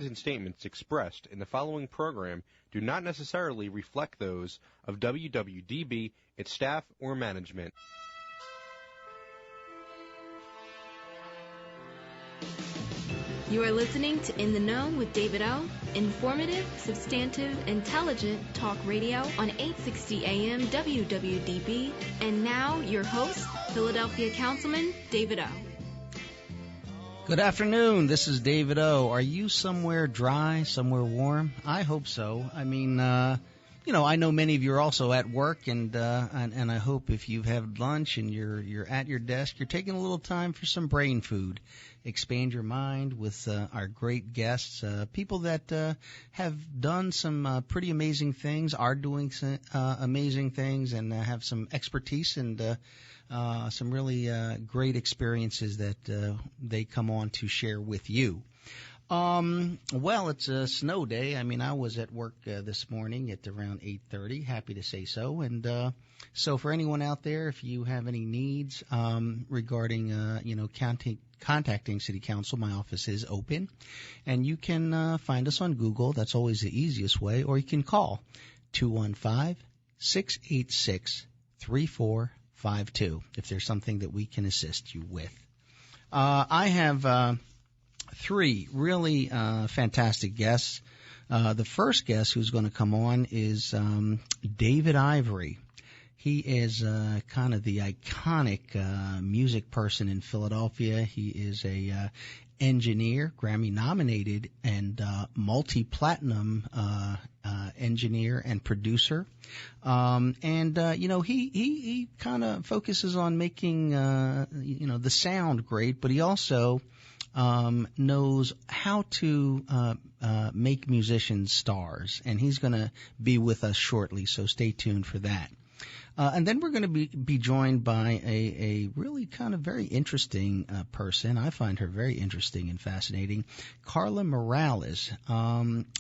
And statements expressed in the following program do not necessarily reflect those of WWDB, its staff, or management. You are listening to In the Know with David O. Informative, substantive, intelligent talk radio on 860 AM WWDB. And now, your host, Philadelphia Councilman David O. Good afternoon. This is David O. Are you somewhere dry, somewhere warm? I hope so. I mean, I know many of you are also at work, and I hope if you've had lunch and you're at your desk, you're taking a little time for some brain food. Expand your mind with our great guests, people that have done some pretty amazing things, are doing some amazing things, and have some expertise and some really great experiences that they come on to share with you. Well, it's a snow day. I mean, I was at work this morning at around 8:30. Happy to say so. And so for anyone out there, if you have any needs regarding, contacting City Council, my office is open. And you can find us on Google. That's always the easiest way. Or you can call 215-686-3452 if there's something that we can assist you with. I have three really fantastic guests. The first guest who's going to come on is David Ivory. He is kind of the iconic music person in Philadelphia. He is a engineer, Grammy-nominated, and multi-platinum engineer and producer. He kind of focuses on making, the sound great, but he also knows how to make musicians stars, and he's going to be with us shortly, so stay tuned for that. And then we're going to be joined by a really kind of very interesting person. I find her very interesting and fascinating, Carla Morales,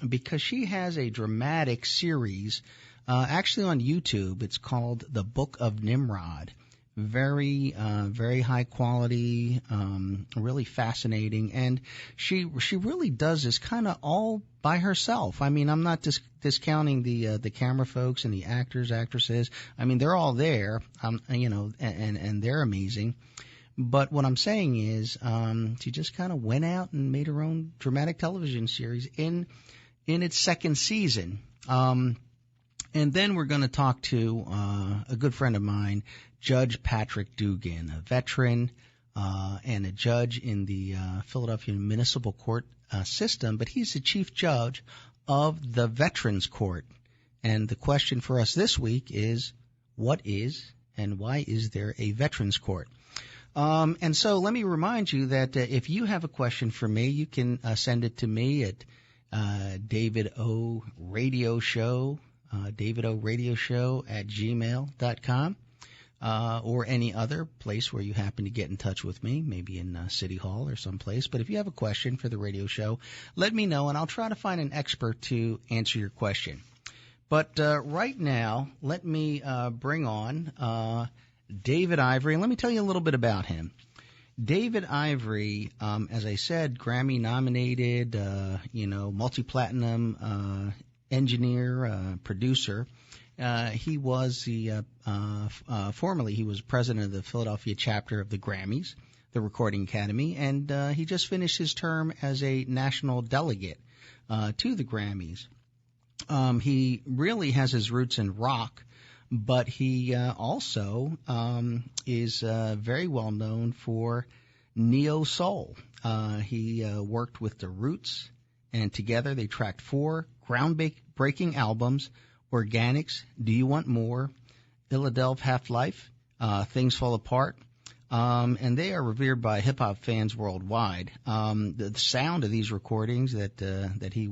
because she has a dramatic series actually on YouTube. It's called The Book of Nimrod. Very high quality, really fascinating, and she really does this kind of all by herself. I mean, I'm not discounting the camera folks and the actors, actresses. I mean, they're all there, and they're amazing. But what I'm saying is, she just kind of went out and made her own dramatic television series in its second season. And then we're going to talk to a good friend of mine, Judge Patrick Dugan, a veteran and a judge in the Philadelphia Municipal Court system, but he's the chief judge of the Veterans Court. And the question for us this week is, what is and why is there a Veterans Court? And so let me remind you that if you have a question for me, you can send it to me at David O Radio Show, davidoRadioShow@gmail.com. Or any other place where you happen to get in touch with me, maybe in City Hall or someplace. But if you have a question for the radio show, let me know, and I'll try to find an expert to answer your question. But right now, let me bring on David Ivory, and let me tell you a little bit about him. David Ivory, as I said, Grammy-nominated, multi-platinum engineer, producer. He was formerly he was president of the Philadelphia chapter of the Grammys, the Recording Academy, and he just finished his term as a national delegate to the Grammys. He really has his roots in rock, but he also is very well known for neo soul. He worked with the Roots, and together they tracked 4 groundbreaking albums: Organics, Do You Want More, Philadelphia Half-Life, Things Fall Apart, and they are revered by hip-hop fans worldwide. The sound of these recordings that he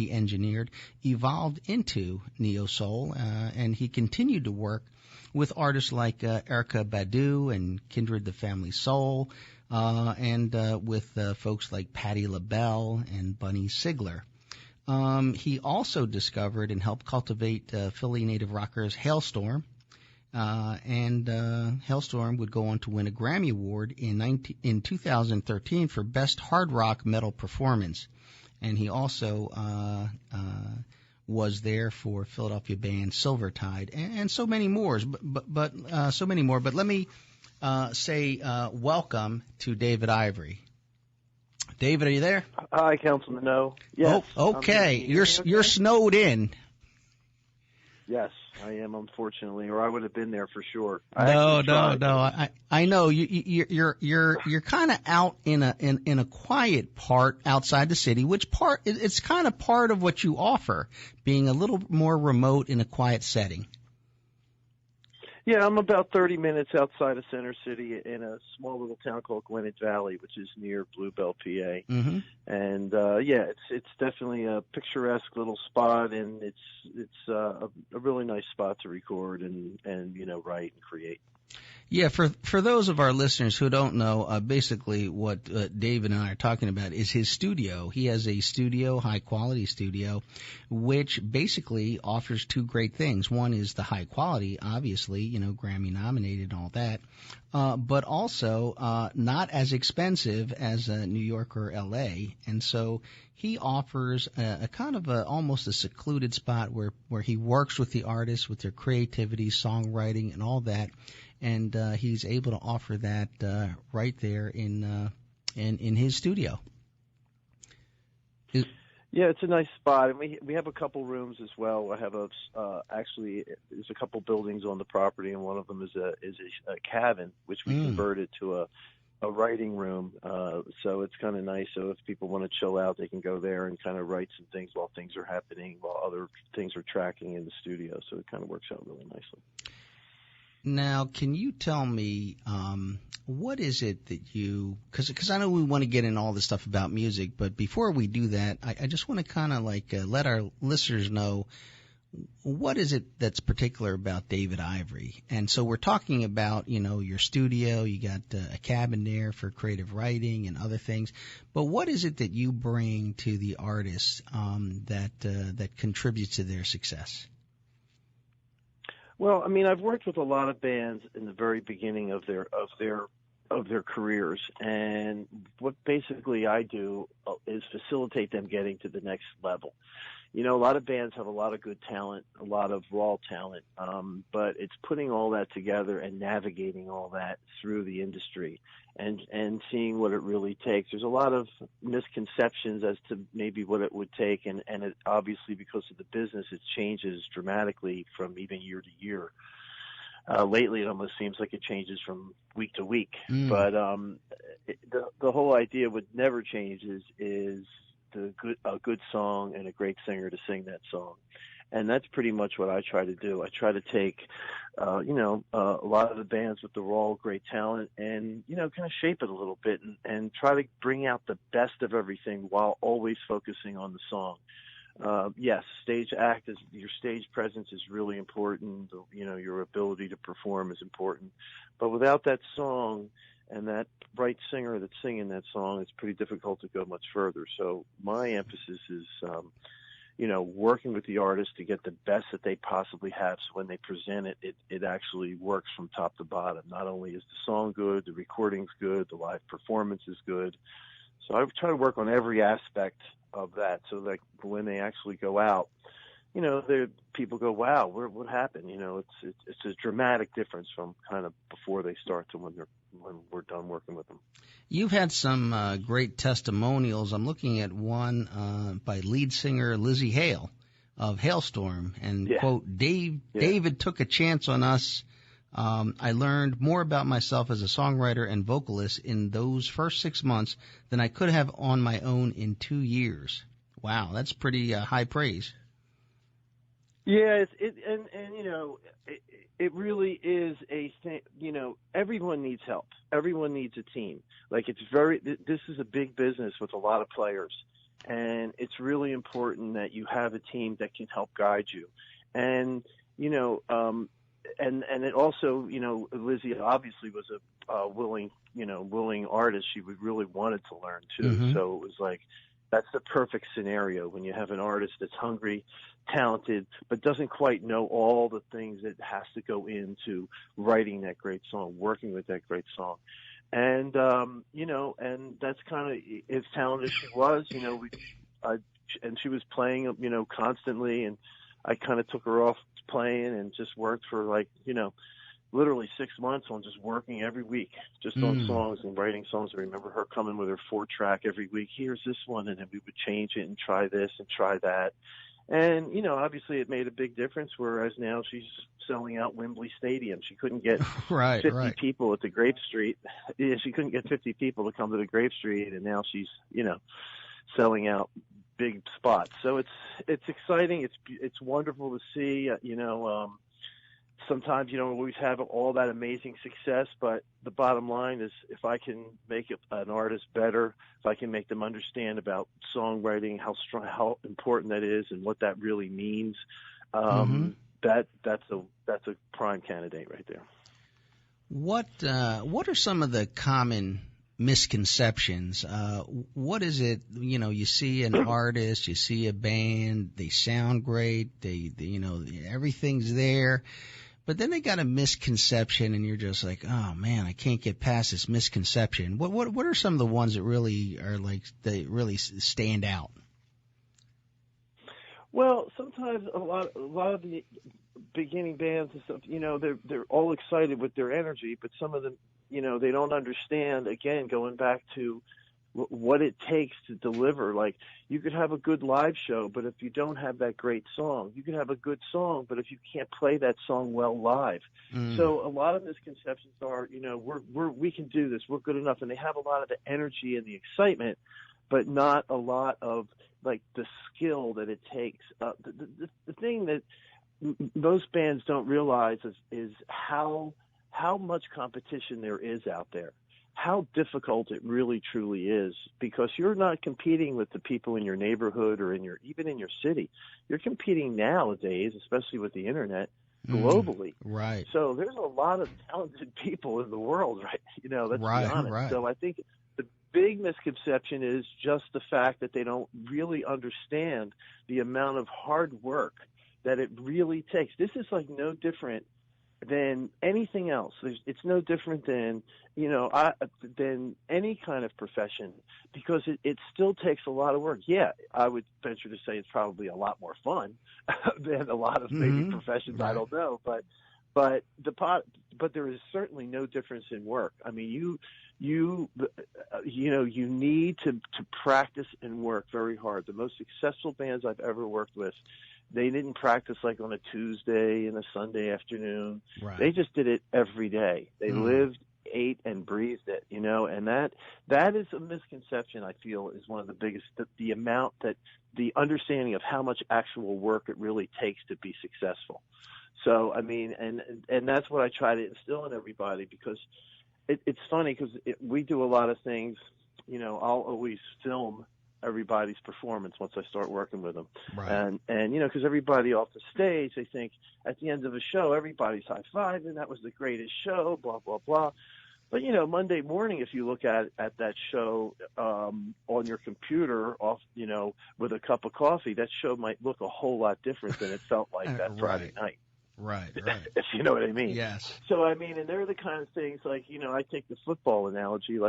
engineered evolved into neo soul, and he continued to work with artists like Erykah Badu and Kindred the Family Soul, and with folks like Patti LaBelle and Bunny Sigler. He also discovered and helped cultivate Philly native rockers Hailstorm, and Hailstorm would go on to win a Grammy Award in 2013 for Best Hard Rock Metal Performance. and he also was there for Philadelphia band Silvertide, and so many more. So many more. But let me say welcome to David Ivory. David, are you there? Hi, Councilman Oh. Yes. Oh, okay. You're snowed in. Yes, I am, unfortunately, or I would have been there for sure. No. I know you're kind of out in a quiet part outside the city, which part it's kind of part of what you offer, being a little more remote in a quiet setting. Yeah, I'm about 30 minutes outside of Center City in a small little town called Gwinnett Valley, which is near Bluebell, PA. Mm-hmm. And it's definitely a picturesque little spot, and it's a really nice spot to record and write and create. Yeah, for those of our listeners who don't know, basically what David and I are talking about is his studio. He has a studio, high-quality studio, which basically offers two great things. One is the high quality, obviously, Grammy-nominated and all that, but also not as expensive as New York or L.A., and so he offers a kind of almost a secluded spot where he works with the artists, with their creativity, songwriting, and all that. And he's able to offer that right there in his studio. Yeah, it's a nice spot, and we have a couple rooms as well. I have actually there's a couple buildings on the property, and one of them is a cabin which we converted to a writing room. So it's kind of nice. So if people want to chill out, they can go there and kind of write some things while things are happening, while other things are tracking in the studio. So it kind of works out really nicely. Now, can you tell me what is it that you – because I know we want to get in all this stuff about music, but before we do that, I just want to kind of let our listeners know what is it that's particular about David Ivory. And so we're talking about, your studio, you got a cabin there for creative writing and other things, but what is it that you bring to the artists that contributes to their success? Well, I mean, I've worked with a lot of bands in the very beginning of their careers, and what basically I do is facilitate them getting to the next level. A lot of bands have a lot of good talent, a lot of raw talent, but it's putting all that together and navigating all that through the industry and seeing what it really takes. There's a lot of misconceptions as to maybe what it would take, and it, obviously because of the business, it changes dramatically from even year to year. Lately, it almost seems like it changes from week to week. But the whole idea would never change is a good song and a great singer to sing that song. And that's pretty much what I try to do. I try to take, a lot of the bands with the raw great talent and, kind of shape it a little bit and try to bring out the best of everything while always focusing on the song. Yes, your stage presence is really important. Your ability to perform is important. But without that song and that right singer that's singing that song, it's pretty difficult to go much further. So my emphasis is, working with the artist to get the best that they possibly have. So when they present it actually works from top to bottom. Not only is the song good, the recording's good, the live performance is good. So I try to work on every aspect of that so that when they actually go out, people go, wow, what happened? It's a dramatic difference from kind of before they start to when we're done working with them. You've had some great testimonials. I'm looking at one by lead singer Lizzie Hale of Hailstorm, and quote, David took a chance on us. I learned more about myself as a songwriter and vocalist in those first 6 months than I could have on my own in 2 years. Wow, that's pretty high praise. Yeah, it really is a thing. Everyone needs help. Everyone needs a team. This is a big business with a lot of players, and it's really important that you have a team that can help guide you. And and it also, Lizzie obviously was a willing artist. She really wanted to learn too. Mm-hmm. So it was like, that's the perfect scenario when you have an artist that's hungry, talented, but doesn't quite know all the things that has to go into writing that great song, working with that great song. And, and that's kind of as talented as she was, and she was playing, constantly, and I kind of took her off playing and just worked for literally 6 months on just working every week, just on songs and writing songs. I remember her coming with her 4-track every week. Here's this one, and then we would change it and try this and try that. And, obviously it made a big difference, whereas now she's selling out Wembley Stadium. She couldn't get 50 people at the Grape Street. Yeah, she couldn't get 50 people to come to the Grape Street, and now she's, selling out big spots. So it's exciting. It's wonderful to see, sometimes you don't always have all that amazing success, but the bottom line is if I can make an artist better, if I can make them understand about songwriting, how important that is and what that really means, that's a prime candidate right there. What are some of the common misconceptions? What is it, you see an artist, you see a band, they sound great, they everything's there, but then they got a misconception and you're just like, oh man, I can't get past this misconception. What are some of the ones that really are they really stand out? Well, sometimes a lot of the beginning bands and stuff, they're all excited with their energy, but some of them, they don't understand, again, going back to what it takes to deliver. Like, you could have a good live show, but if you don't have that great song, you can have a good song, but if you can't play that song well live. So a lot of misconceptions are, we can do this, we're good enough, and they have a lot of the energy and the excitement, but not a lot of the skill that it takes. The thing that most bands don't realize is how much competition there is out there, how difficult it really truly is, because you're not competing with the people in your neighborhood or even in your city. You're competing nowadays, especially with the internet, globally. Right. So there's a lot of talented people in the world, right? Let's be honest. Right. So I think the big misconception is just the fact that they don't really understand the amount of hard work that it really takes. This is no different than anything else. It's no different than, than any kind of profession, because it still takes a lot of work. Yeah, I would venture to say it's probably a lot more fun than a lot of maybe professions. Right. I don't know, but there is certainly no difference in work. I mean, you need to practice and work very hard. The most successful bands I've ever worked with, they didn't practice on a Tuesday and a Sunday afternoon. Right. They just did it every day. They lived, ate, and breathed it, and that is a misconception, I feel, is one of the biggest, the understanding of how much actual work it really takes to be successful. So, I mean, and that's what I try to instill in everybody, because it's funny, because we do a lot of things, I'll always film everybody's performance once I start working with them. Right. And because everybody off the stage, they think at the end of a show, everybody's high-fiving, that was the greatest show, blah, blah, blah. But, Monday morning, if you look at that show on your computer off, with a cup of coffee, that show might look a whole lot different than it felt like that Friday night. Right. If you know what I mean. Yes. So, I mean, and they're the kind of things I take the football analogy,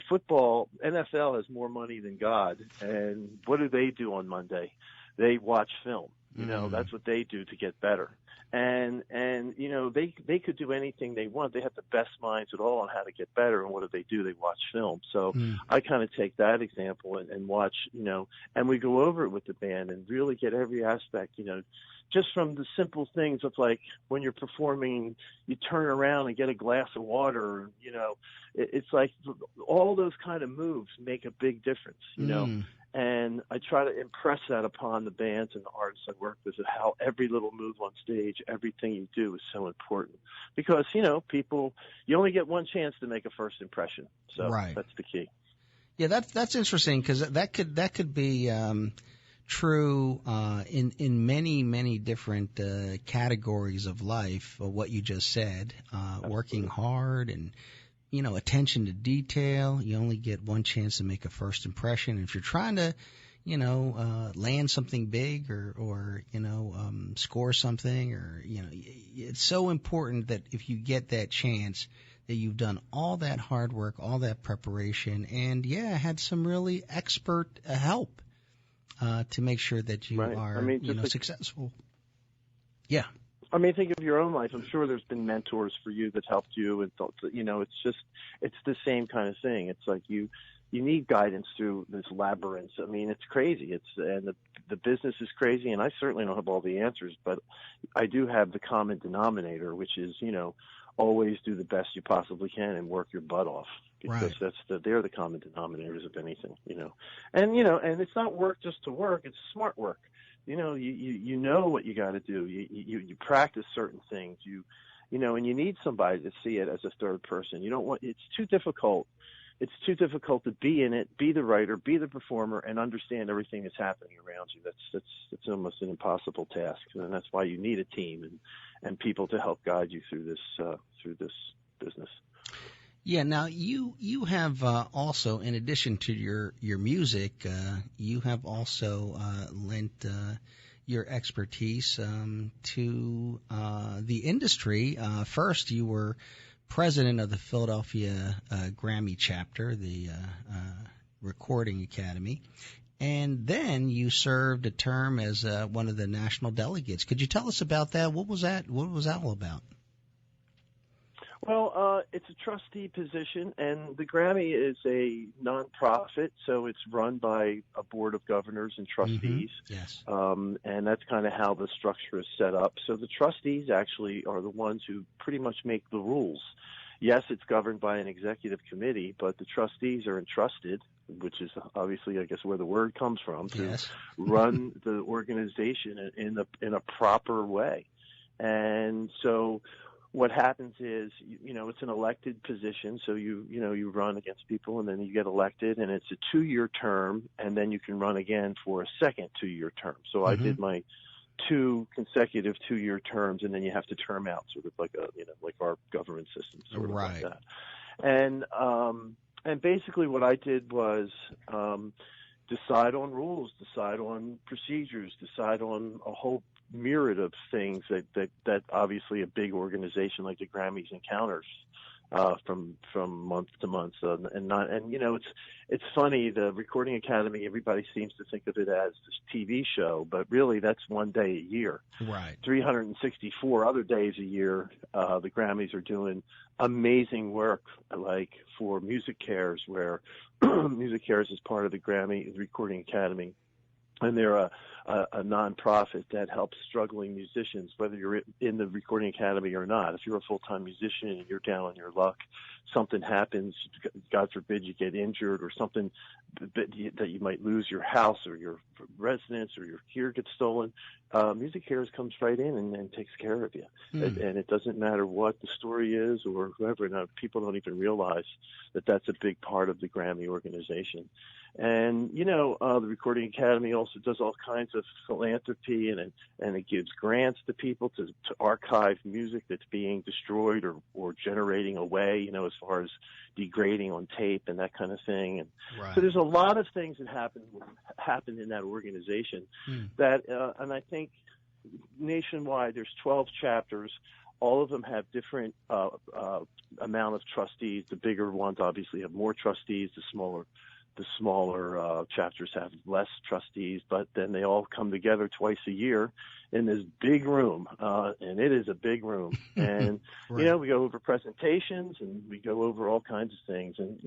football, NFL has more money than God. And what do they do on Monday? They watch film. That's what they do to get better. And they could do anything they want. They have the best minds at all on how to get better. And what do? They watch film. So I kind of take that example and watch, and we go over it with the band and really get every aspect, just from the simple things of when you're performing, you turn around and get a glass of water, it's all those kind of moves make a big difference, and I try to impress that upon the bands and the artists I work with, of how every little move on stage, everything you do is so important, because, people, you only get one chance to make a first impression. So That's the key. Yeah, that's interesting, because that could be, true in many different categories of life. What you just said, working hard and attention to detail. You only get one chance to make a first impression. If you're trying to land something big or score something, or it's so important that if you get that chance, that you've done all that hard work, all that preparation, and had some really expert help. to make sure that you Right. are, I mean, successful. Yeah. I mean, think of your own life. I'm sure there's been mentors for you that helped you, and it's the same kind of thing. It's like you need guidance through this labyrinth. I mean, it's crazy. And the business is crazy, and I certainly don't have all the answers, but I do have the common denominator, which is, always do the best you possibly can and work your butt off, because they're the common denominators of anything, and it's not work just to work. It's smart work. You know what you got to do. You practice certain things. And you need somebody to see it as a third person. You don't want. It's too difficult. It's too difficult to be in it, be the writer, be the performer, and understand everything that's happening around you. That's almost an impossible task, and that's why you need a team and people to help guide you through this business. Yeah. Now you have also, in addition to your music, you have also lent your expertise to the industry. First, you were president of the Philadelphia Grammy chapter, the Recording Academy, and then you served a term as one of the national delegates. Could you tell us about that? What was that all about? Well, it's a trustee position, and the Grammy is a nonprofit, so it's run by a board of governors and trustees. Mm-hmm. Yes. And that's kind of how the structure is set up. So the trustees actually are the ones who pretty much make the rules. Yes, it's governed by an executive committee, but the trustees are entrusted, which is obviously, I guess, where the word comes from, to run the organization in a proper way. And so what happens is, it's an elected position, so you run against people, and then you get elected, and it's a 2-year term, and then you can run again for a second 2-year term. So I did my 2 consecutive 2-year terms, and then you have to term out, sort of like like our government system, sort of like that. And basically what I did was decide on rules, decide on procedures, decide on a whole myriad of things that obviously a big organization like the Grammys encounters from month to month. It's funny, the Recording Academy, everybody seems to think of it as this TV show, but really that's one day a year. Right. 364 other days a year, the Grammys are doing amazing work, like for Music Cares, where Music Cares is part of the Recording Academy. And they're a nonprofit that helps struggling musicians, whether you're in the Recording Academy or not. If you're a full-time musician and you're down on your luck, something happens, God forbid you get injured or something that you might lose your house or your residence or your gear gets stolen, Music Cares comes right in and takes care of you. And it doesn't matter what the story is or whoever. Now, people don't even realize that that's a big part of the Grammy organization. And, the Recording Academy also does all kinds of philanthropy, and it gives grants to people to archive music that's being destroyed or generating away, as far as degrading on tape and that kind of thing. And so there's a lot of things that happen in that organization that, and I think nationwide there's 12 chapters. All of them have different amount of trustees. The bigger ones obviously have more trustees. The smaller chapters have less trustees, but then they all come together twice a year in this big room, and it is a big room. And we go over presentations and we go over all kinds of things. And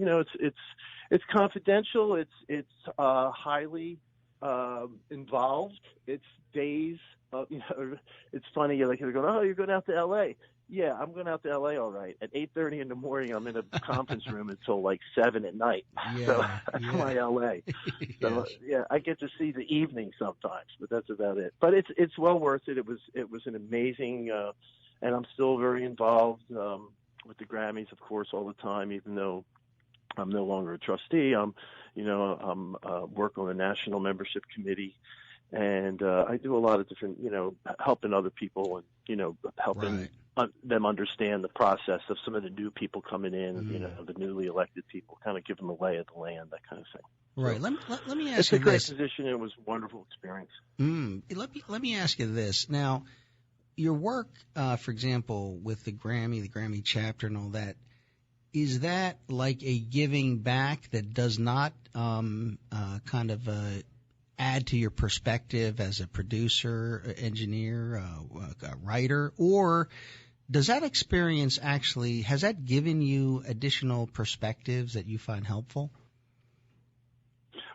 it's confidential. It's highly involved. It's days. It's funny. You're going, oh, you're going out to L.A. Yeah, I'm going out to L.A. all right. At 8:30 in the morning, I'm in a conference room until like 7 at night. So that's my L.A. So I get to see the evening sometimes, but that's about it. But it's well worth it. It was an amazing, and I'm still very involved with the Grammys, of course, all the time. Even though I'm no longer a trustee, I'm work on the national membership committee. And I do a lot of different, helping other people and, helping them understand the process of some of the new people coming in, the newly elected people, kind of give them a lay of the land, that kind of thing. Right. So, let me ask you this. It's a great position. It was a wonderful experience. Let me ask you this. Now, your work, for example, with the Grammy chapter and all that, is that like a giving back that does not add to your perspective as a producer, engineer, a writer, or does that experience actually, has that given you additional perspectives that you find helpful?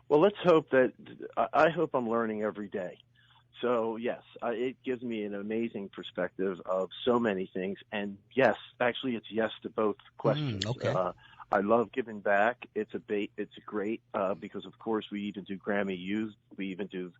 Well, let's hope that, I hope I'm learning every day. So, yes, it gives me an amazing perspective of so many things. And, yes, actually, it's yes to both questions. Okay. I love giving back. It's great because, of course, we even do Grammy Youth. We even do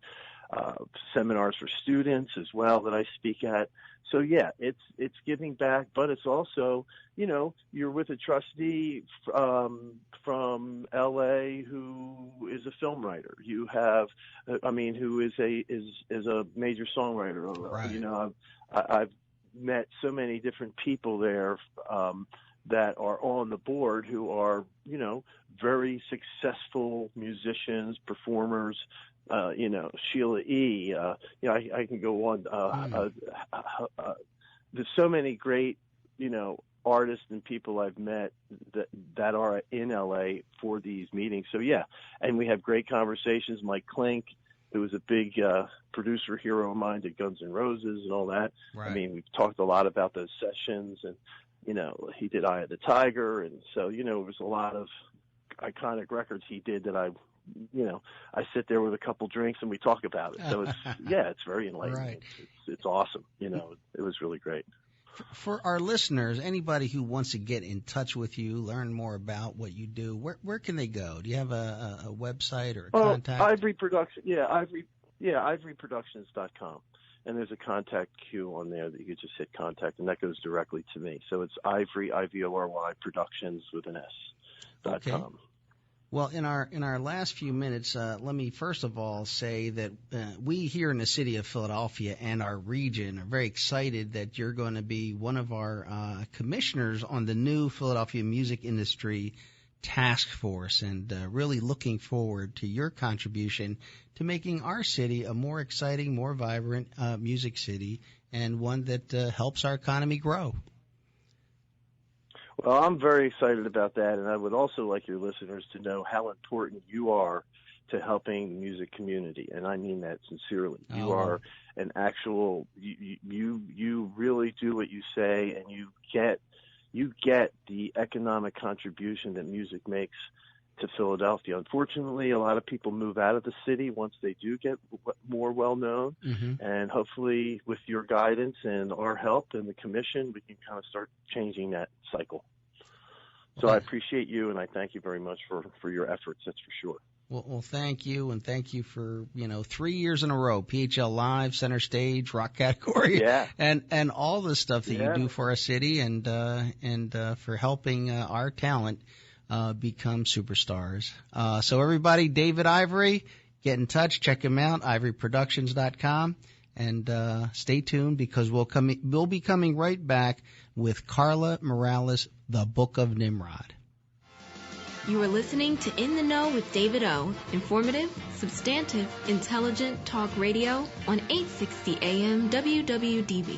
seminars for students as well that I speak at. So, yeah, it's giving back, but it's also, you know, you're with a trustee from L.A. who is a film writer. You have, who is a major songwriter. Right. You know, I've met so many different people there that are on the board who are, you know, very successful musicians, performers. You know, Sheila E. I can go on. There's so many great, you know, artists and people I've met that are in LA for these meetings. So yeah, and we have great conversations. Mike Klink, who was a big producer hero of mine, did Guns N' Roses and all that. Right. I mean, we've talked a lot about those sessions, and you know, he did Eye of the Tiger, and so you know, there's a lot of iconic records he did that I sit there with a couple drinks and we talk about it. So it's very enlightening. Right. It's awesome. You know, it was really great. For our listeners, anybody who wants to get in touch with you, learn more about what you do, where can they go? Do you have a website or a contact? Ivory Production. ivoryproductions.com. And there's a contact queue on there that you could just hit contact, and that goes directly to me. So it's Ivory, Ivory, Productions with an S.com. Okay. Well, in our last few minutes, let me first of all say that we here in the city of Philadelphia and our region are very excited that you're going to be one of our commissioners on the new Philadelphia Music Industry Task Force, and really looking forward to your contribution to making our city a more exciting, more vibrant music city, and one that helps our economy grow. Well, I'm very excited about that, and I would also like your listeners to know how important you are to helping the music community, and I mean that sincerely. You are an actual, you really do what you say, and you get the economic contribution that music makes to Philadelphia. Unfortunately, a lot of people move out of the city once they do get more well-known, and hopefully with your guidance and our help and the commission, we can kind of start changing that cycle. So I appreciate you, and I thank you very much for your efforts, that's for sure. Well, thank you, and thank you for 3 years in a row, PHL Live, Center Stage, Rock Category, and all the stuff that you do for our city, and for helping our talent become superstars. So everybody, David Ivory, get in touch, check him out, ivoryproductions.com, and stay tuned because we'll be coming right back with Carla Morales, The Book of Nimrod. You are listening to In the Know with David O. Informative, substantive, intelligent talk radio on 860 AM WWDB.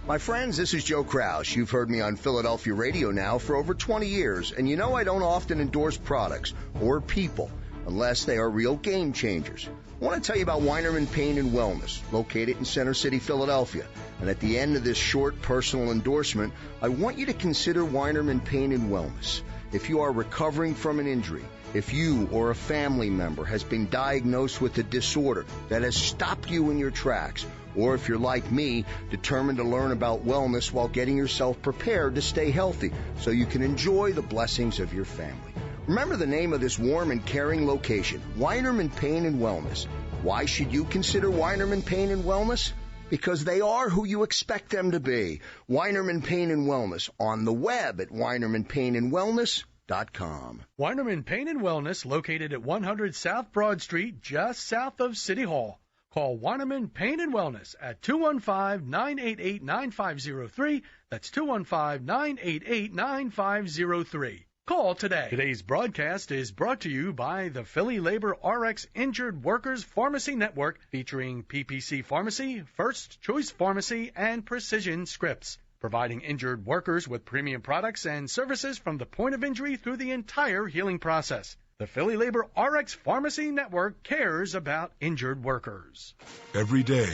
My friends, this is Joe Kraus. You've heard me on Philadelphia radio now for over 20 years, and you know I don't often endorse products or people unless they are real game changers. I want to tell you about Weinerman Pain and Wellness, located in Center City, Philadelphia. And at the end of this short personal endorsement, I want you to consider Weinerman Pain and Wellness. If you are recovering from an injury, if you or a family member has been diagnosed with a disorder that has stopped you in your tracks, or if you're like me, determined to learn about wellness while getting yourself prepared to stay healthy so you can enjoy the blessings of your family. Remember the name of this warm and caring location, Weinerman Pain and Wellness. Why should you consider Weinerman Pain and Wellness? Because they are who you expect them to be. Weinerman Pain and Wellness, on the web at WeinermanPainandWellness.com. Weinerman Pain and Wellness, located at 100 South Broad Street, just south of City Hall. Call Weinerman Pain and Wellness at 215-988-9503. That's 215-988-9503. Call today. Today's broadcast is brought to you by the Philly Labor RX Injured Workers Pharmacy Network, featuring PPC Pharmacy, First Choice Pharmacy, and Precision Scripts, providing injured workers with premium products and services from the point of injury through the entire healing process. The Philly Labor RX Pharmacy Network cares about injured workers. Every day,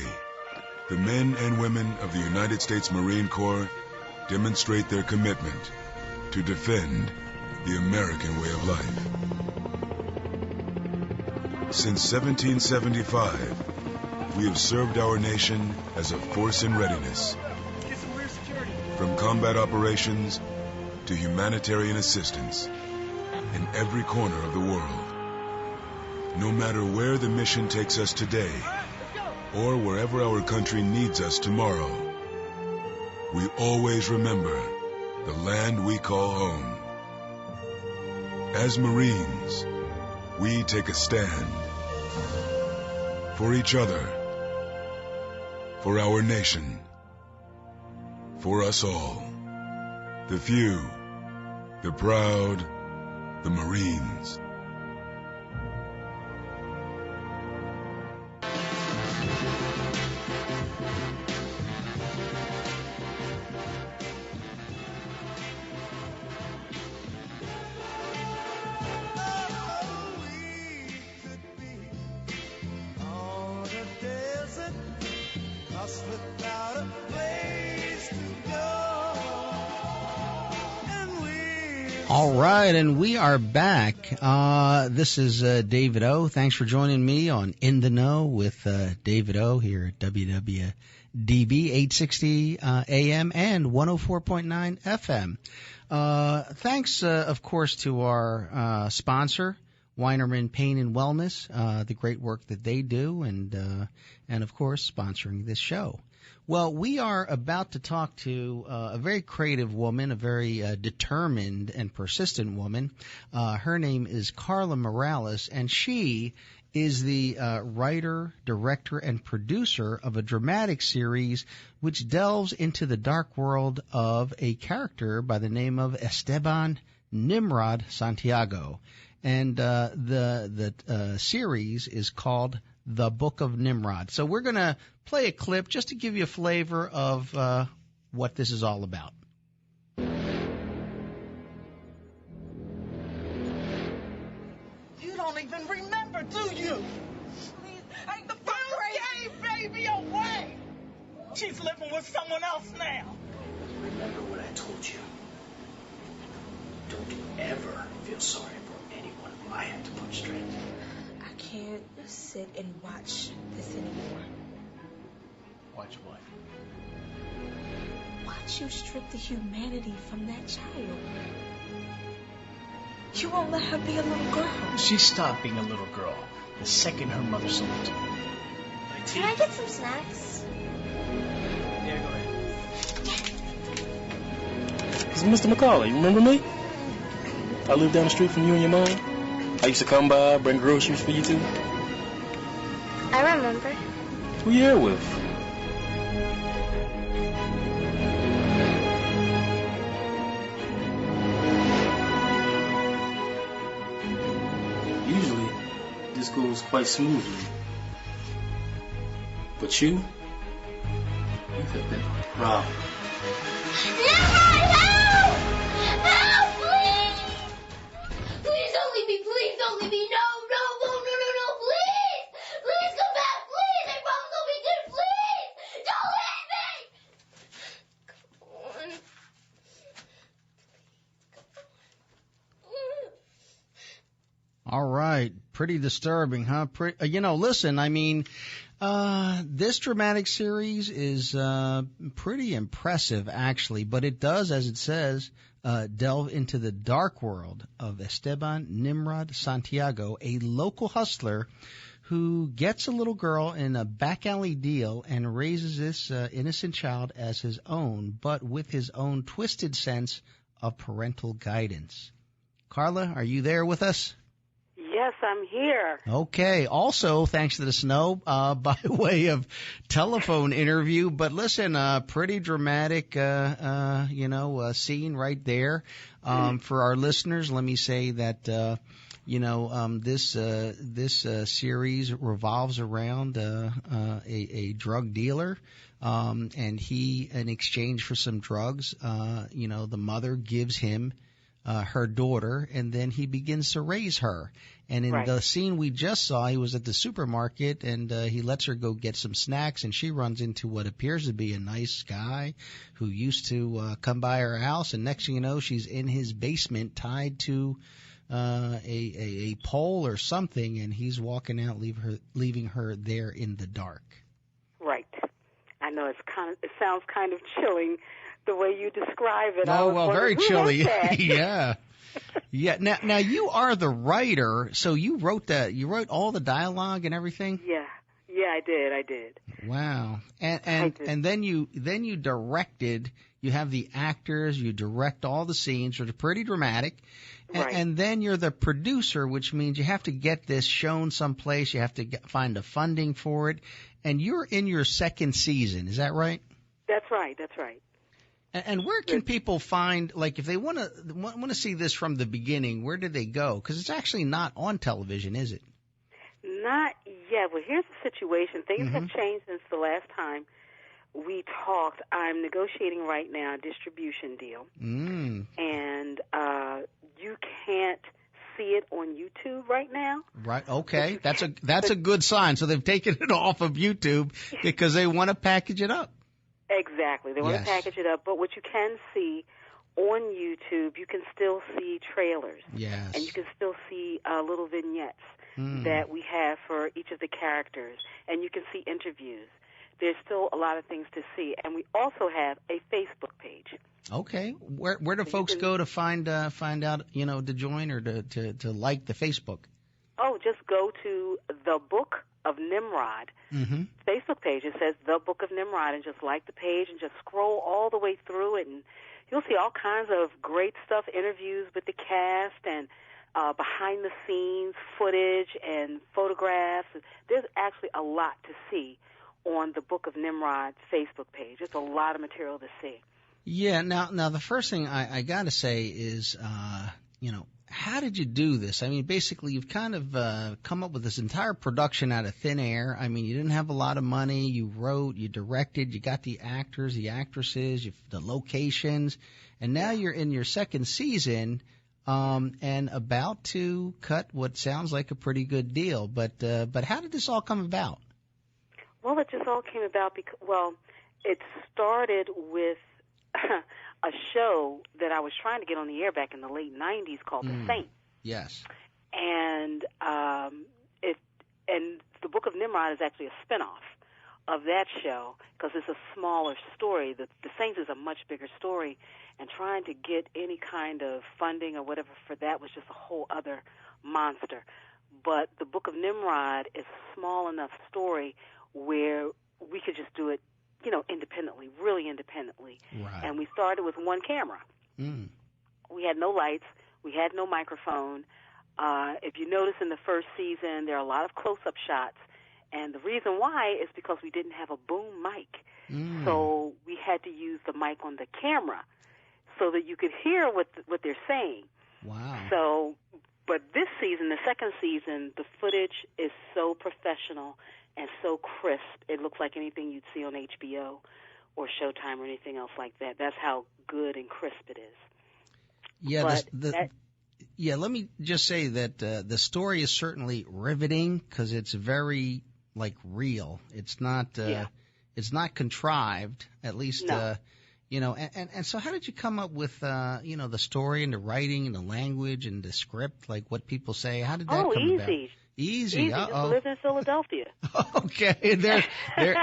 the men and women of the United States Marine Corps demonstrate their commitment to defend the American way of life. Since 1775, we have served our nation as a force in readiness. From combat operations to humanitarian assistance in every corner of the world. No matter where the mission takes us today, or wherever our country needs us tomorrow, we always remember the land we call home. As Marines, we take a stand for each other, for our nation, for us all. The few, the proud, the Marines. All right, and we are back. This is David O. Thanks for joining me on In the Know with David O. here at WWDB 860 AM and 104.9 FM. Thanks, of course, to our sponsor, Weinerman Pain and Wellness, the great work that they do, and of course, sponsoring this show. Well, we are about to talk to a very creative woman, a very determined and persistent woman. Her name is Carla Morales, and she is the writer, director, and producer of a dramatic series which delves into the dark world of a character by the name of Esteban Nimrod Santiago. And the series is called The Book of Nimrod. So we're going to play a clip just to give you a flavor of what this is all about. You don't even remember, do you? Please, ain't the phone gave baby away. She's living with someone else now. Remember what I told you. Don't ever feel sorry for anyone I have to put straight. I can't sit and watch this anymore. Watch what? Watch you strip the humanity from that child. You won't let her be a little girl. She stopped being a little girl the second her mother sold it to me. Can I get some snacks? Yeah, go ahead. It's Mr. McCauley. You remember me? I lived down the street from you and your mom. I used to come by, bring groceries for you too. I remember. Who you here with? Usually, this goes quite smoothly. But you have been a problem. Please don't leave me. No, please. Please come back, please. I promise I'll be good, please. Don't leave me. Come on. All right. Pretty disturbing, huh? Listen, I mean, this dramatic series is pretty impressive, actually, but it does, as it says, delve into the dark world of Esteban Nimrod Santiago, a local hustler who gets a little girl in a back alley deal and raises this innocent child as his own, but with his own twisted sense of parental guidance. Carla, are you there with us? Yes, I'm here. Okay. Also, thanks to the snow, by way of telephone interview. But listen, pretty dramatic, scene right there. For our listeners, let me say that, this series revolves around a drug dealer. And he, in exchange for some drugs, the mother gives him her daughter, and then he begins to raise her. And in the scene we just saw, he was at the supermarket, and he lets her go get some snacks, and she runs into what appears to be a nice guy who used to come by her house, and next thing you know, she's in his basement tied to a pole or something, and he's walking out, leaving her there in the dark. Right. I know it sounds kind of chilling the way you describe it. Oh, well, very chilly. Yeah. Yeah. Now you are the writer, so you wrote all the dialogue and everything? Yeah. Yeah, I did. Wow. And then you directed. You have the actors, you direct all the scenes, which are pretty dramatic. And then you're the producer, which means you have to get this shown someplace. You have to find the funding for it. And you're in your second season. Is that right? That's right. And where can people find, like, if they want to see this from the beginning, where do they go? Because it's actually not on television, is it? Not yet. Well, here's the situation. Things have changed since the last time we talked. I'm negotiating right now a distribution deal. And you can't see it on YouTube right now. Right. Okay. That's a good sign. So they've taken it off of YouTube because they want to package it up. Exactly. They want to package it up. But what you can see on YouTube, you can still see trailers. Yes. And you can still see little vignettes that we have for each of the characters. And you can see interviews. There's still a lot of things to see. And we also have a Facebook page. Okay. Where do folks go to find out, to join or to like the Facebook? Oh, just go to the Book of Nimrod Facebook page. It says the Book of Nimrod, and just like the page and just scroll all the way through it, and you'll see all kinds of great stuff, interviews with the cast and behind the scenes footage and photographs. There's actually a lot to see on the Book of Nimrod Facebook page. It's a lot of material to see. Yeah. Now the first thing I got to say is, how did you do this? I mean, basically, you've kind of come up with this entire production out of thin air. I mean, you didn't have a lot of money. You wrote, you directed, you got the actors, the actresses, the locations, and now you're in your second season and about to cut what sounds like a pretty good deal. But how did this all come about? Well, it just all came about because, it started with a show that I was trying to get on the air back in the late 90s called The Saint. Yes. And the Book of Nimrod is actually a spinoff of that show because it's a smaller story. The Saints is a much bigger story, and trying to get any kind of funding or whatever for that was just a whole other monster. But the Book of Nimrod is a small enough story where we could just do it, independently, really independently. Right. And we started with one camera. We had no lights. We had no microphone. If you notice in the first season, there are a lot of close-up shots. And the reason why is because we didn't have a boom mic. So we had to use the mic on the camera so that you could hear what they're saying. Wow. So, but this season, the second season, the footage is so professional and so crisp. It looks like anything you'd see on HBO or Showtime or anything else like that. That's how good and crisp it is. Yeah, let me just say that the story is certainly riveting because it's very real. It's not contrived, at least. No. And so how did you come up with the story and the writing and the language and the script, like what people say? How did that come about? Easy. Just live in Philadelphia. Okay,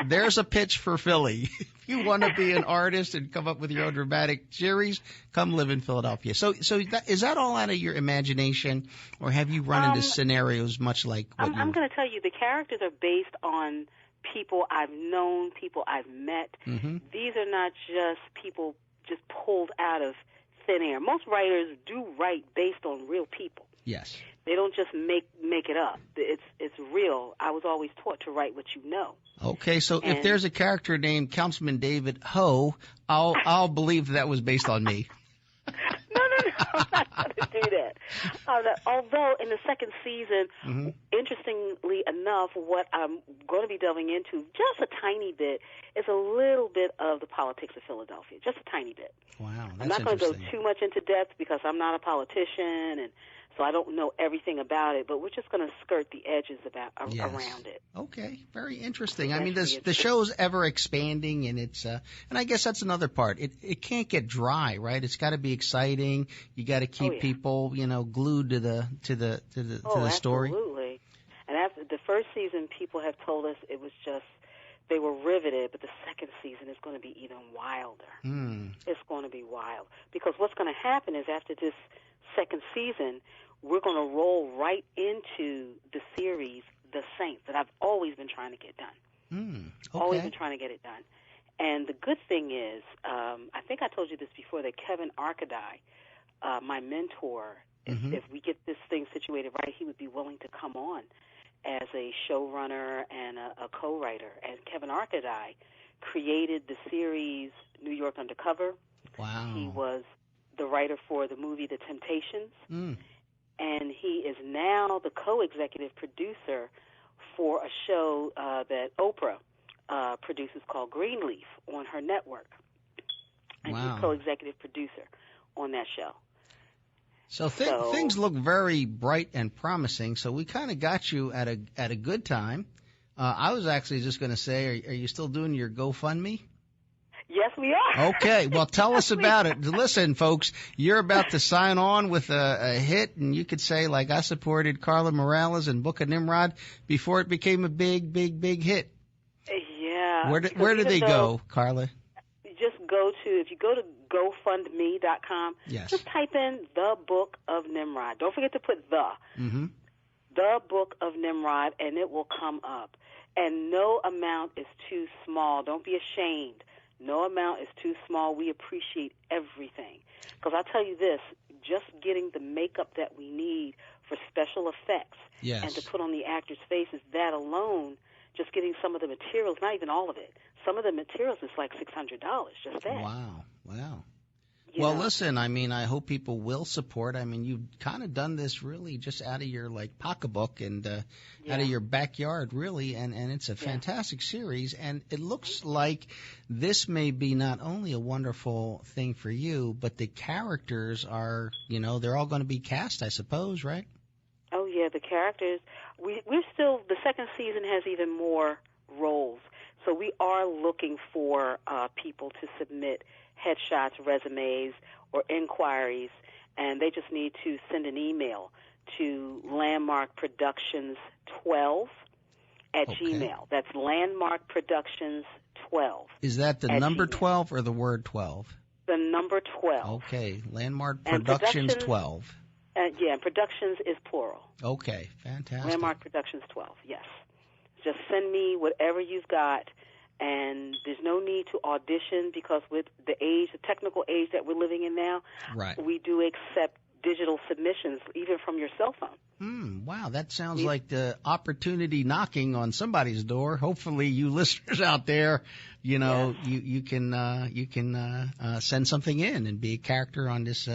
there's a pitch for Philly. If you want to be an artist and come up with your own dramatic series, come live in Philadelphia. So is that all out of your imagination, or have you run into scenarios much like what I'm going to tell you, the characters are based on people I've known, people I've met. These are not just people just pulled out of thin air. Most writers do write based on real people. Yes. They don't just make it up. It's real. I was always taught to write what you know. Okay, so if there's a character named Councilman David Oh, I'll believe that was based on me. No. I'm not going to do that. Although in the second season, interestingly enough, what I'm going to be delving into just a tiny bit is a little bit of the politics of Philadelphia, just a tiny bit. Wow, that's I'm not going to go too much into depth because I'm not a politician, and so I don't know everything about it, but we're just going to skirt the edges around it. Okay, very interesting. I mean, the show's ever expanding, and it's and I guess that's another part. It can't get dry, right? It's got to be exciting. You got to keep people, glued to the story. Absolutely. And after the first season, people have told us it was just they were riveted, but the second season is going to be even wilder. It's going to be wild because what's going to happen is after this second season, we're going to roll right into the series, The Saints, that I've always been trying to get done. Always been trying to get it done. And the good thing is, I think I told you this before, that Kevin Arkadie, my mentor, if we get this thing situated right, he would be willing to come on as a showrunner and a co-writer. And Kevin Arkadie created the series New York Undercover. Wow. He was the writer for the movie The Temptations, and he is now the co-executive producer for a show that Oprah produces called Greenleaf on her network. And he's co-executive producer on that show. So things look very bright and promising. So we kind of got you at a good time. I was actually just going to say, are you still doing your GoFundMe? Yes, we are. Okay, well, tell us about it. Listen, folks, you're about to sign on with a hit, and you could say, like, I supported Carla Morales and Book of Nimrod before it became a big, big, big hit. Yeah. Where do they go, Carla? Just if you go to GoFundMe.com, just type in The Book of Nimrod. Don't forget to put the. The Book of Nimrod, and it will come up. And no amount is too small. Don't be ashamed. No amount is too small. We appreciate everything. Because I'll tell you this, just getting the makeup that we need for special effects and to put on the actors' faces, that alone, just getting some of the materials, not even all of it, some of the materials is like $600, just that. Wow. Well, listen, I mean, I hope people will support. I mean, you've kind of done this really just out of your, pocketbook and out of your backyard, really, and it's a fantastic series. And it looks like this may be not only a wonderful thing for you, but the characters are, they're all going to be cast, I suppose, right? Oh, yeah, the characters. We're still, the second season has even more roles. So we are looking for people to submit headshots, resumes, or inquiries, and they just need to send an email to landmarkproductions12 at Gmail. That's landmarkproductions12. Is that the number 12 or the word 12? The number 12. Okay, Landmark Productions 12. And Productions is plural. Okay, fantastic. Landmark Productions 12, yes. Just send me whatever you've got. And there's no need to audition because with the technical age that we're living in now, we do accept digital submissions, even from your cell phone. Wow, that sounds like the opportunity knocking on somebody's door. Hopefully, you listeners out there, you can send something in and be a character on this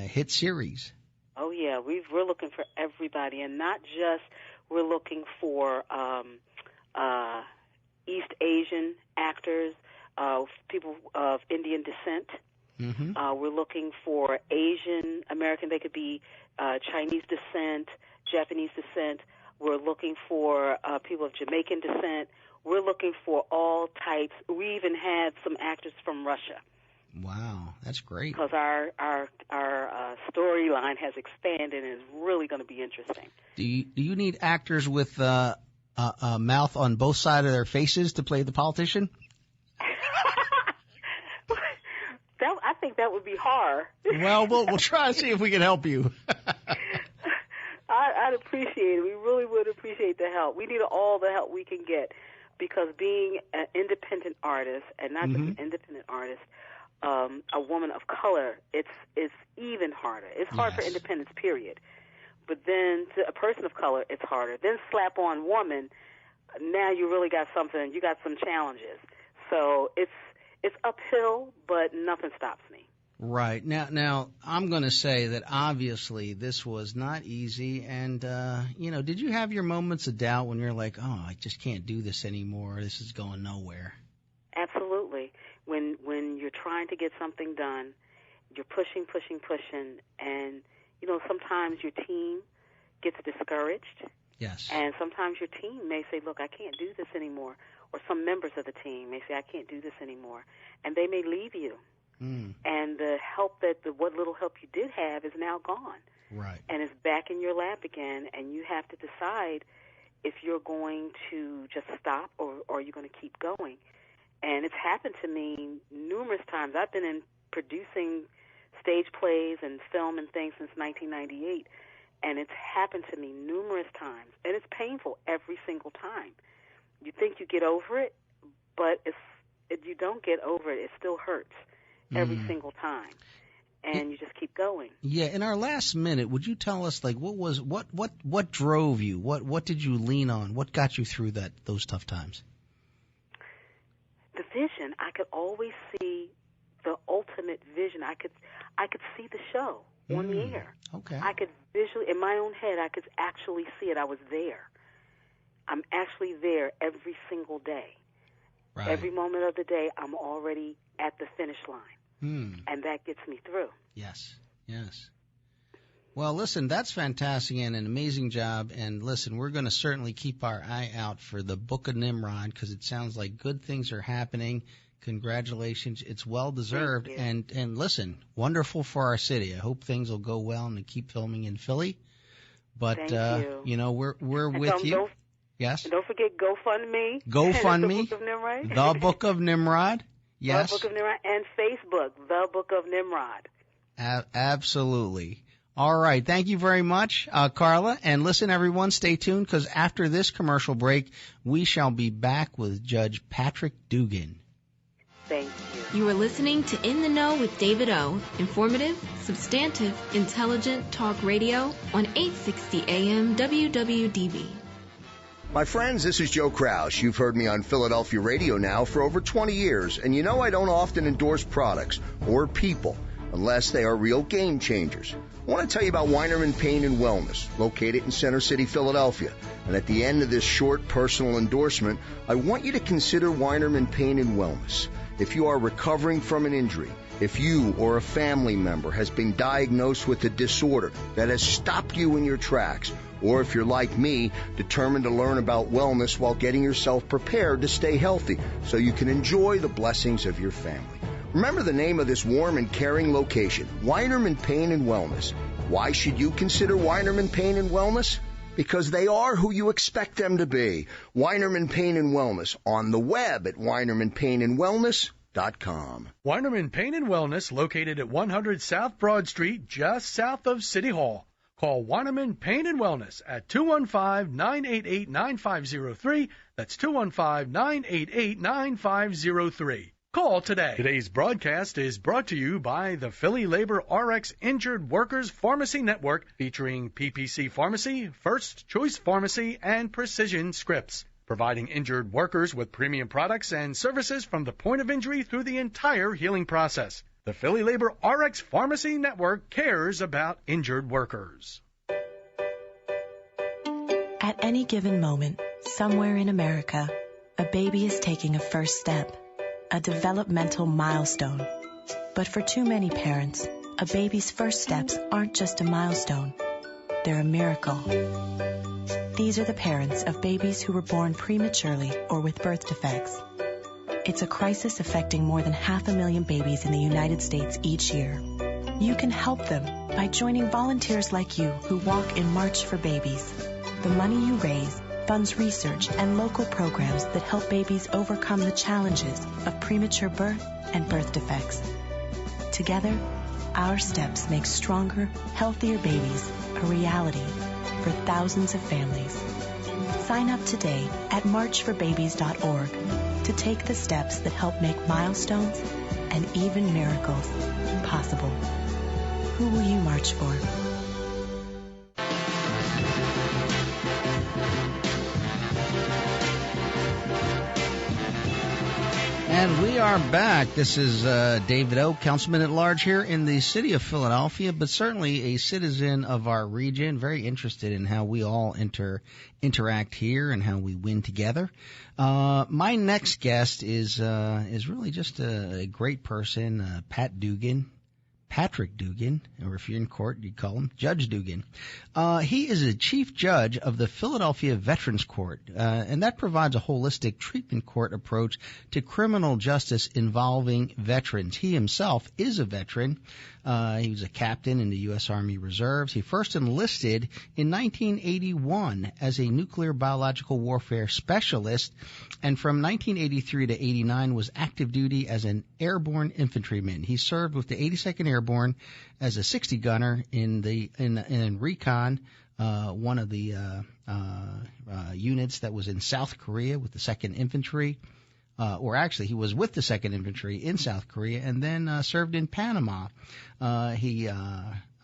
hit series. Oh yeah, we're looking for everybody, and not just we're looking for East Asian actors, people of Indian descent. We're looking for Asian American. They could be Chinese descent, Japanese descent. We're looking for people of Jamaican descent. We're looking for all types. We even had some actors from Russia. Wow, that's great. Because our storyline has expanded and is really going to be interesting. Do you need actors with a mouth on both sides of their faces to play the politician? I think that would be hard. Well, we'll try to see if we can help you. I'd appreciate it. We really would appreciate the help. We need all the help we can get because being an independent artist, and not just an independent artist, a woman of color, it's even harder. It's hard for independence, period. But then to a person of color, it's harder. Then slap on woman, now you really got something. You got some challenges. So it's uphill, but nothing stops me. Right. Now I'm going to say that obviously this was not easy. And, did you have your moments of doubt when you're like, oh, I just can't do this anymore. This is going nowhere? Absolutely. When you're trying to get something done, you're pushing, and, sometimes your team gets discouraged. Yes. And sometimes your team may say, look, I can't do this anymore. Or some members of the team may say, I can't do this anymore. And they may leave you. And the help what little help you did have is now gone. Right. And it's back in your lap again, and you have to decide if you're going to just stop or you're going to keep going. And it's happened to me numerous times. I've been in producing stage plays and film and things since 1998, and it's happened to me numerous times. And it's painful every single time. You think you get over it, but if you don't get over it, it still hurts every single time, and you just keep going. Yeah. In our last minute, would you tell us what drove you? What did you lean on? What got you through those tough times? The vision. I could always see the ultimate vision. I could see the show on the air. Okay. I could visually, in my own head, I could actually see it. I was there. I'm actually there every single day. Right. Every moment of the day, I'm already at the finish line. And that gets me through. Yes. Well, listen, that's fantastic and an amazing job. And listen, we're going to certainly keep our eye out for the Book of Nimrod because it sounds like good things are happening. Congratulations. It's well-deserved. And listen, wonderful for our city. I hope things will go well and keep filming in Philly. But, Thank you. We're with you. Yes. And don't forget GoFundMe. GoFundMe. The Book of Nimrod. The Book of Nimrod. Yes. The Book of Nimrod. And Facebook, The Book of Nimrod. Absolutely. All right. Thank you very much, Carla. And listen, everyone, stay tuned because after this commercial break, we shall be back with Judge Patrick Dugan. Thank you. You are listening to In the Know with David O. Informative, substantive, intelligent talk radio on 860 AM WWDB. My friends, this is Joe Krause. You've heard me on Philadelphia radio now for over 20 years, and you know I don't often endorse products or people unless they are real game changers. I want to tell you about Weinerman Pain and Wellness, located in Center City, Philadelphia. And at the end of this short personal endorsement, I want you to consider Weinerman Pain and Wellness. If you are recovering from an injury, if you or a family member has been diagnosed with a disorder that has stopped you in your tracks, or if you're like me, determined to learn about wellness while getting yourself prepared to stay healthy so you can enjoy the blessings of your family. Remember the name of this warm and caring location, Weinerman Pain and Wellness. Why should you consider Weinerman Pain and Wellness? Because they are who you expect them to be. Weinerman Pain and Wellness on the web at WeinermanPainandWellness.com. Weinerman Pain and Wellness, located at 100 South Broad Street, just south of City Hall. Call Weinerman Pain and Wellness at 215-988-9503. That's 215-988-9503. Call today. Today's broadcast is brought to you by the Philly Labor RX Injured Workers Pharmacy Network, featuring PPC Pharmacy, First Choice Pharmacy, and Precision Scripts, providing injured workers with premium products and services from the point of injury through the entire healing process. The Philly Labor RX Pharmacy Network cares about injured workers. At any given moment, somewhere in America, a baby is taking a first step, a developmental milestone. But for too many parents, a baby's first steps aren't just a milestone. They're a miracle. These are the parents of babies who were born prematurely or with birth defects. It's a crisis affecting more than 500,000 babies in the United States each year. You can help them by joining volunteers like you who walk in March for Babies. The money you raise funds research and local programs that help babies overcome the challenges of premature birth and birth defects. Together, our steps make stronger, healthier babies a reality for thousands of families. Sign up today at marchforbabies.org to take the steps that help make milestones and even miracles possible. Who will you march for? And we are back. This is David Oh, Councilman at Large here in the city of Philadelphia, but certainly a citizen of our region, very interested in how we all interact here and how we win together. My next guest is really just a great person, Patrick Dugan, or if you're in court, you'd call him Judge Dugan. He is a chief judge of the Philadelphia Veterans Court, and that provides a holistic treatment court approach to criminal justice involving veterans. He himself is a veteran. He was a captain in the U.S. Army Reserves. He first enlisted in 1981 as a nuclear biological warfare specialist, and from 1983 to 89 was active duty as an airborne infantryman. He served with the 82nd Airborne as a 60 gunner in recon, one of the units that was in South Korea with the 2nd Infantry. Or actually, he was with the 2nd Infantry in South Korea and then served in Panama. He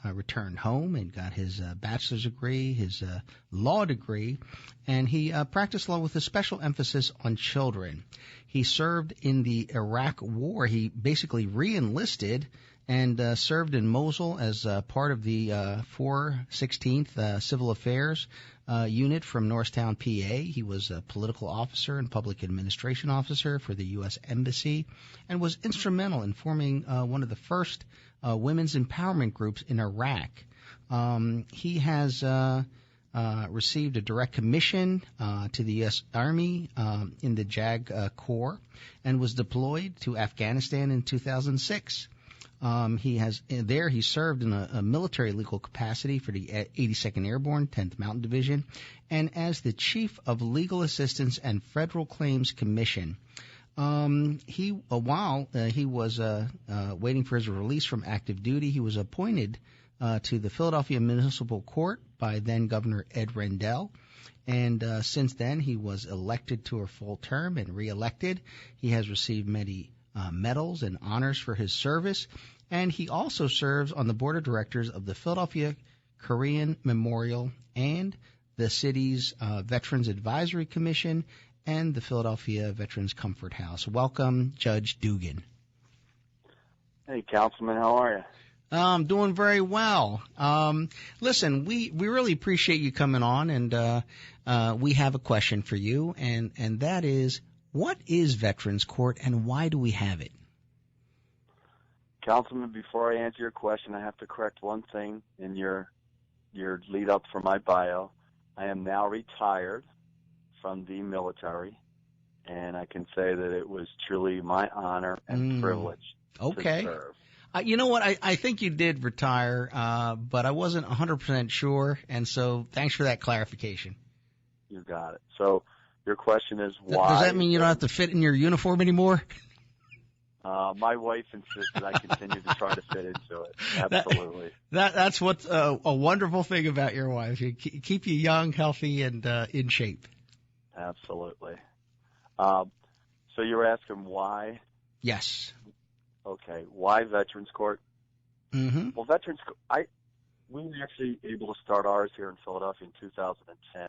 returned home and got his bachelor's degree, his law degree, and he practiced law with a special emphasis on children. He served in the Iraq War. He basically re-enlisted and served in Mosul as part of the 416th Civil Affairs unit from Norristown, PA. He was a political officer and public administration officer for the U.S. Embassy and was instrumental in forming one of the first women's empowerment groups in Iraq. He has received a direct commission to the U.S. Army in the JAG Corps and was deployed to Afghanistan in 2006. He served in a military legal capacity for the 82nd Airborne, 10th Mountain Division, and as the Chief of Legal Assistance and Federal Claims Commission. While he was waiting for his release from active duty, he was appointed to the Philadelphia Municipal Court by then Governor Ed Rendell. And since then, he was elected to a full term and reelected. He has received many medals and honors for his service, and he also serves on the board of directors of the Philadelphia Korean Memorial and the city's Veterans Advisory Commission and the Philadelphia Veterans Comfort House. Welcome, Judge Dugan. Hey, Councilman, how are you? I'm doing very well. Listen, we really appreciate you coming on, and we have a question for you, and that is, what is Veterans Court, and why do we have it? Councilman, before I answer your question, I have to correct one thing in your lead-up for my bio. I am now retired from the military, and I can say that it was truly my honor and privilege to serve. You know what? I think you did retire, but I wasn't 100% sure, and so thanks for that clarification. You got it. So your question is why. Does that mean you don't have to fit in your uniform anymore? My wife insisted I continue to try to fit into it. Absolutely. That's what's a wonderful thing about your wife. You keep you young, healthy, and in shape. Absolutely. So you're asking why? Yes. Okay. Why Veterans Court? Mm-hmm. Well, we were actually able to start ours here in Philadelphia in 2010.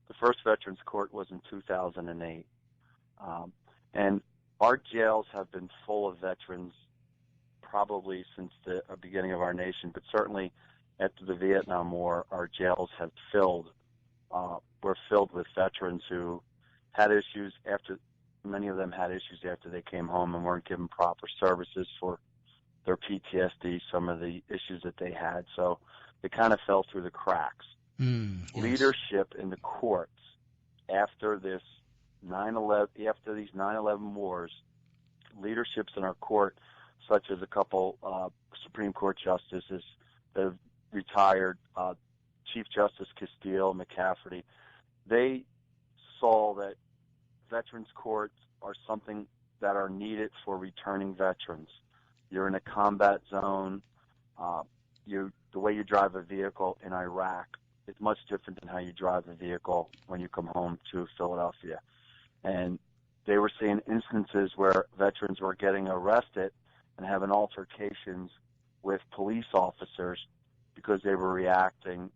The first Veterans Court was in 2008. And our jails have been full of veterans probably since the beginning of our nation, but certainly after the Vietnam War, our jails have were filled with veterans who had issues many of them had issues after they came home and weren't given proper services for their PTSD, some of the issues that they had. So they kind of fell through the cracks. Yes. Leadership in the courts after these 9/11 wars, leaderships in our court, such as a couple Supreme Court justices that have retired, Chief Justice Castile, McCafferty, they saw that veterans courts are something that are needed for returning veterans. You're in a combat zone. The way you drive a vehicle in Iraq is much different than how you drive a vehicle when you come home to Philadelphia. And they were seeing instances where veterans were getting arrested and having altercations with police officers because they were reacting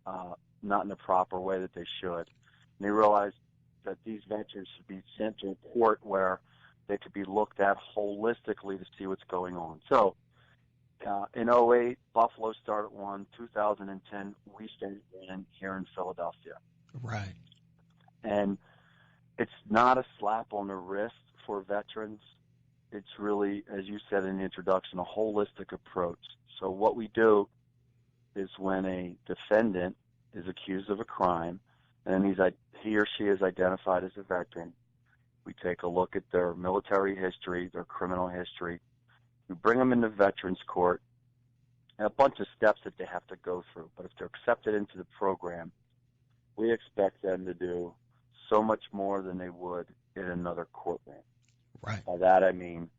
not in the proper way that they should. And they realized that these veterans should be sent to a court where they could be looked at holistically to see what's going on. So in 2008, Buffalo started one. 2010, we started one here in Philadelphia. Right. And it's not a slap on the wrist for veterans. It's really, as you said in the introduction, a holistic approach. So what we do is when a defendant is accused of a crime and he or she is identified as a veteran, we take a look at their military history, their criminal history. We bring them into Veterans Court, and a bunch of steps that they have to go through. But if they're accepted into the program, we expect them to do so much more than they would in another courtroom. Right. By that I mean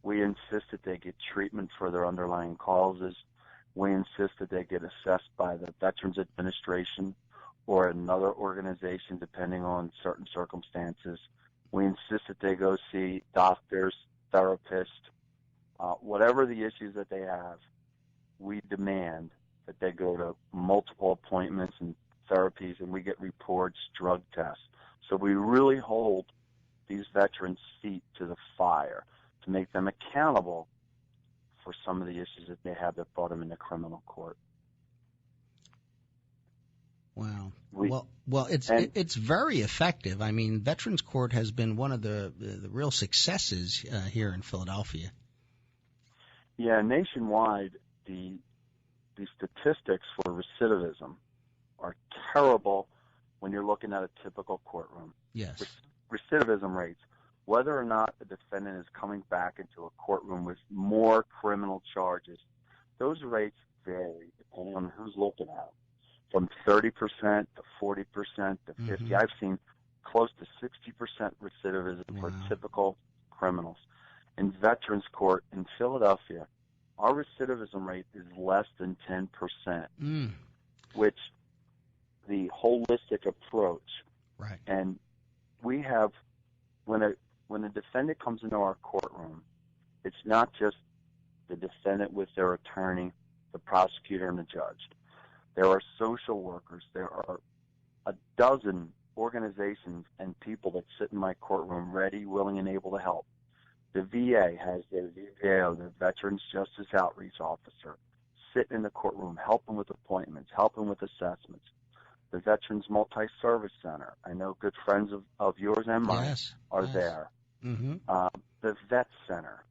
we insist that they get treatment for their underlying causes. We insist that they get assessed by the Veterans Administration or another organization depending on certain circumstances. We insist that they go see doctors, therapists, whatever the issues that they have. We demand that they go to multiple appointments and therapies, and we get reports, drug tests. So we really hold these veterans' feet to the fire to make them accountable for some of the issues that they have that brought them into criminal court. Wow. Well, it's very effective. I mean, Veterans Court has been one of the real successes here in Philadelphia. Yeah, nationwide, the statistics for recidivism are terrible when you're looking at a typical courtroom. Yes. Recidivism rates, whether or not the defendant is coming back into a courtroom with more criminal charges, those rates vary depending on who's looking at them. From 30% to 40% to 50%. I've seen close to 60% recidivism for typical criminals. In Veterans Court in Philadelphia, our recidivism rate is less than 10%, which the holistic approach. Right. And we have, when a defendant comes into our courtroom, it's not just the defendant with their attorney, the prosecutor, and the judge. There are social workers. There are a dozen organizations and people that sit in my courtroom ready, willing, and able to help. The VA has their VJO, their Veterans Justice Outreach Officer, sit in the courtroom, helping with appointments, helping with assessments. The Veterans Multi-Service Center, I know good friends of yours and mine are there. Mm-hmm. The Vet Center,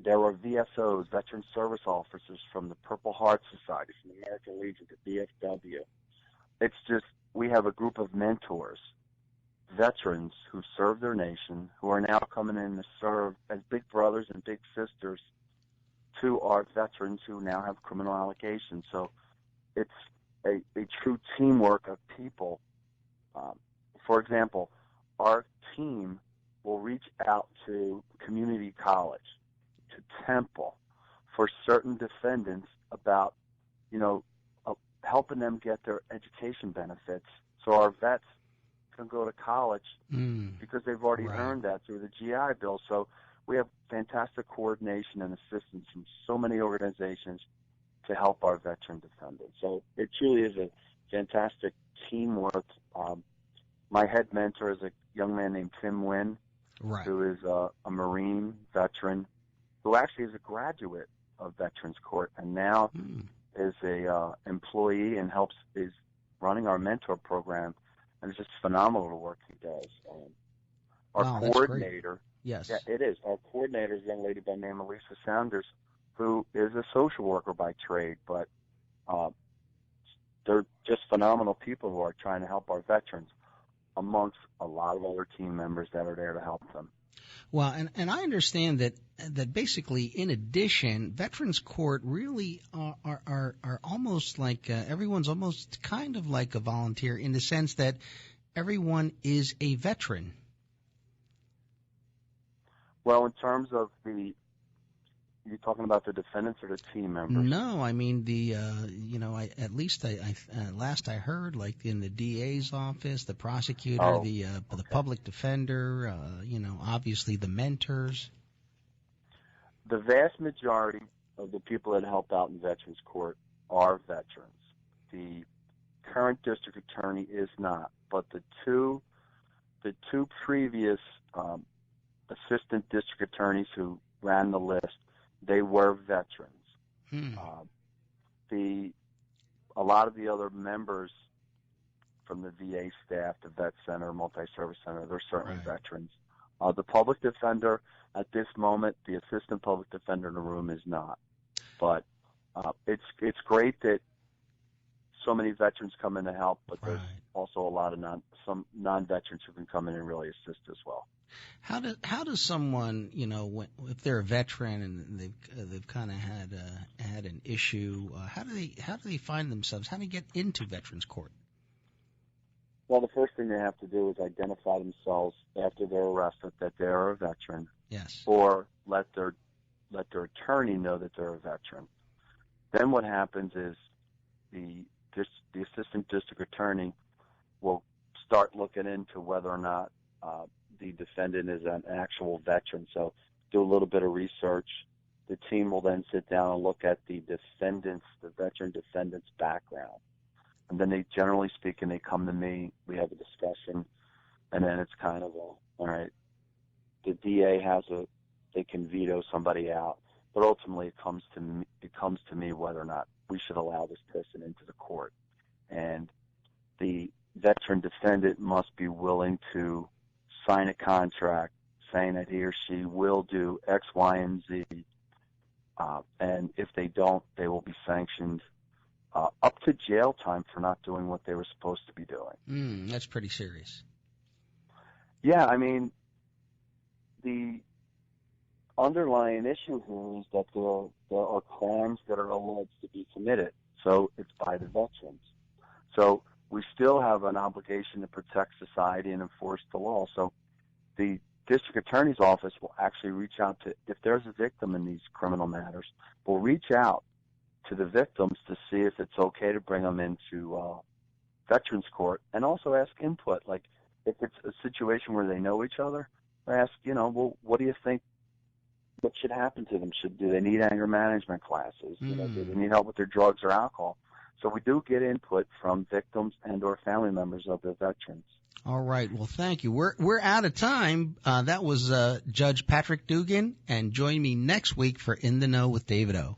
there are VSOs, Veteran Service Officers from the Purple Heart Society, from the American Legion, the VFW. It's just, we have a group of mentors, veterans who serve their nation, who are now coming in to serve as big brothers and big sisters to our veterans who now have criminal allegations. So it's a true teamwork of people. For example, our team will reach out to community college, to Temple, for certain defendants about, helping them get their education benefits so our vets can go to college because they've already earned that through the GI Bill. So we have fantastic coordination and assistance from so many organizations to help our veteran defendants. So it truly is a fantastic teamwork. My head mentor is a young man named Tim Wynn, who is a Marine veteran who actually is a graduate of Veterans Court and now is a employee and is running our mentor program, and it's just phenomenal the work he does. Our coordinator, yes, yeah, it is. Our coordinator is a young lady by the name of Lisa Saunders, who is a social worker by trade, but they're just phenomenal people who are trying to help our veterans, amongst a lot of other team members that are there to help them. Well, and I understand that basically, in addition, Veterans Court really are almost like everyone's almost kind of like a volunteer in the sense that everyone is a veteran. Well, in terms of you're talking about the defendants or the team members? No, I mean last I heard, like in the DA's office, the prosecutor, the public defender, obviously the mentors. The vast majority of the people that help out in Veterans Court are veterans. The current district attorney is not, but the two the two previous assistant district attorneys who ran the list, they were veterans. A lot of the other members from the VA staff, the Vet Center, Multi-Service Center, they're certainly veterans. The public defender, at this moment, the assistant public defender in the room is not. But it's great that so many veterans come in to help, but there's also a lot of some non-veterans who can come in and really assist as well. How does someone, if they're a veteran and they've kind of had an issue, how do they find themselves? How do they get into Veterans Court? Well, the first thing they have to do is identify themselves after they're arrested that they're a veteran. Yes. Or let their attorney know that they're a veteran. Then what happens is the assistant district attorney will start looking into whether or not the defendant is an actual veteran. So do a little bit of research. The team will then sit down and look at the veteran defendant's background. And then generally speaking, they come to me, we have a discussion, and then it's kind of all right, the DA they can veto somebody out, but ultimately it comes to me whether or not we should allow this person into the court. And the veteran defendant must be willing to sign a contract saying that he or she will do X, Y, and Z, and if they don't, they will be sanctioned up to jail time for not doing what they were supposed to be doing. That's pretty serious. Yeah, I mean, the underlying issue here is that there are crimes that are alleged to be committed, so it's by the veterans. So we still have an obligation to protect society and enforce the law. So the district attorney's office will actually reach out to, if there's a victim in these criminal matters, will reach out to the victims to see if it's okay to bring them into Veterans Court, and also ask input. Like, if it's a situation where they know each other, ask, well, what do you think? What should happen to them? Do they need anger management classes? Do they need help with their drugs or alcohol? So we do get input from victims and or family members of the veterans. All right. Well, thank you. We're out of time. That was Judge Patrick Dugan, and join me next week for In the Know with David O.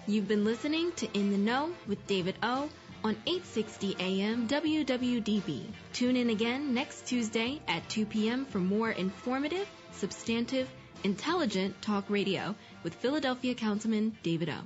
You've been listening to In the Know with David O on 860 AM WWDB. Tune in again next Tuesday at 2 p.m. for more informative, substantive, intelligent talk radio with Philadelphia Councilman David O.